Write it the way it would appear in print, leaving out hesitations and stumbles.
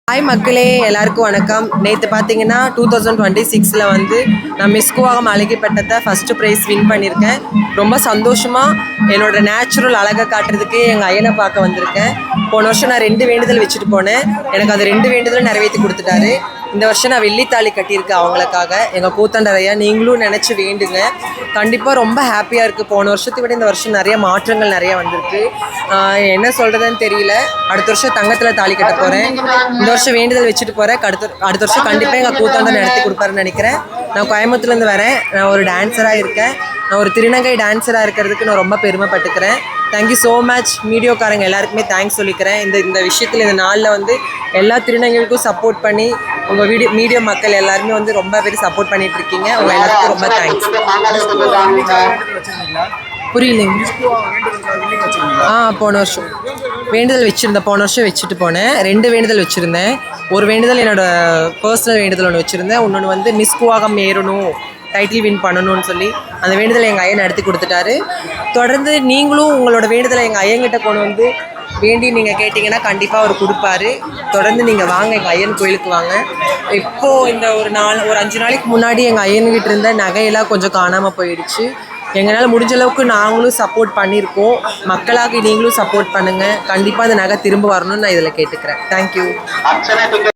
Hi மக்களே, எல்லாருக்கும் வணக்கம். நேற்று பார்த்தீங்கன்னா 2026 வந்து நான் மிஸ் கூவாகம் அழகி பட்டத்தை ஃபஸ்ட்டு ப்ரைஸ் வின் பண்ணியிருக்கேன். ரொம்ப சந்தோஷமாக என்னோடய நேச்சுரல் அழகை காட்டுறதுக்கு எங்கள் ஐயனை பார்க்க வந்திருக்கேன். போன வருஷம் நான் 2 வேண்டுதல் வச்சுட்டு போனேன். எனக்கு அது 2 வேண்டுதலும் நிறைவேற்றி கொடுத்துட்டாரு. இந்த வருஷம் நான் வெள்ளித்தாலி கட்டியிருக்கேன் அவங்களுக்காக. எங்கள் கூத்தாண்டரையா நீங்களும் நினச்சி வேண்டுங்க. கண்டிப்பாக ரொம்ப ஹாப்பியாக இருக்குது. போன வருஷத்தை விட இந்த வருஷம் நிறைய மாற்றங்கள் நிறையா வந்திருக்கு. என்ன சொல்கிறதுன்னு தெரியல. அடுத்த வருஷம் தங்கத்தில் தாலி கட்ட போகிறேன். இந்த வருஷம் வேண்டுதல் வச்சுட்டு போகிறேன். அடுத்த வருஷம் கண்டிப்பாக எங்கள் கூத்தாண்டை நடத்தி கொடுப்பாருன்னு நினைக்கிறேன். நான் கோயம்புத்தூர்லேருந்து வரேன். நான் ஒரு டான்ஸராக இருக்கேன். நான் ஒரு திருநங்கை டான்ஸராக இருக்கிறதுக்கு நான் ரொம்ப பெருமைப்பட்டுக்கிறேன். Thank you so much. மீடியோக்காரங்க எல்லாருக்குமே தேங்க்ஸ் சொல்லிக்கிறேன். இந்த விஷயத்தில் இந்த நாளில் வந்து எல்லா திருநங்கைகளுக்கும் சப்போர்ட் பண்ணி உங்கள் மீடியா மக்கள் எல்லாருமே வந்து ரொம்ப பேர் சப்போர்ட் பண்ணிட்டு இருக்கீங்க. உங்கள் எல்லாருக்கும் ரொம்ப தேங்க்ஸ். புரியலைங்க. போன வருஷம் வேண்டுதல் வச்சுருந்தேன். போன வருஷம் வச்சுட்டு போனேன். 2 வேண்டுதல் வச்சுருந்தேன். ஒரு வேண்டுதல் என்னோடய பர்சனல் வேண்டுதல் ஒன்று வச்சுருந்தேன். இன்னொன்று வந்து மிஸ் கூவாகம் ஏறணும், டைட்டில் வின் பண்ணணும்னு சொல்லி அந்த வேண்டுதலை எங்கள் ஐயன் நடத்தி கொடுத்துட்டாரு. தொடர்ந்து நீங்களும் உங்களோட வேண்டுதலை எங்கள் ஐயன்கிட்ட கொண்டு வந்து வேண்டி நீங்கள் கேட்டிங்கன்னா கண்டிப்பாக அவர் கொடுப்பாரு. தொடர்ந்து நீங்கள் வாங்க, எங்கள் ஐயன் கோயிலுக்கு வாங்க. இப்போது இந்த ஒரு 5 நாளைக்கு முன்னாடி எங்கள் ஐயன்கிட்ட இருந்த நகையெல்லாம் கொஞ்சம் காணாமல் போயிடுச்சு. எங்களால் முடிஞ்ச அளவுக்கு நாங்களும் சப்போர்ட் பண்ணியிருக்கோம். மக்களாக நீங்களும் சப்போர்ட் பண்ணுங்கள். கண்டிப்பாக அந்த நகை திரும்ப வரணும்னு நான் இதில் கேட்டுக்கிறேன். தேங்க்யூ.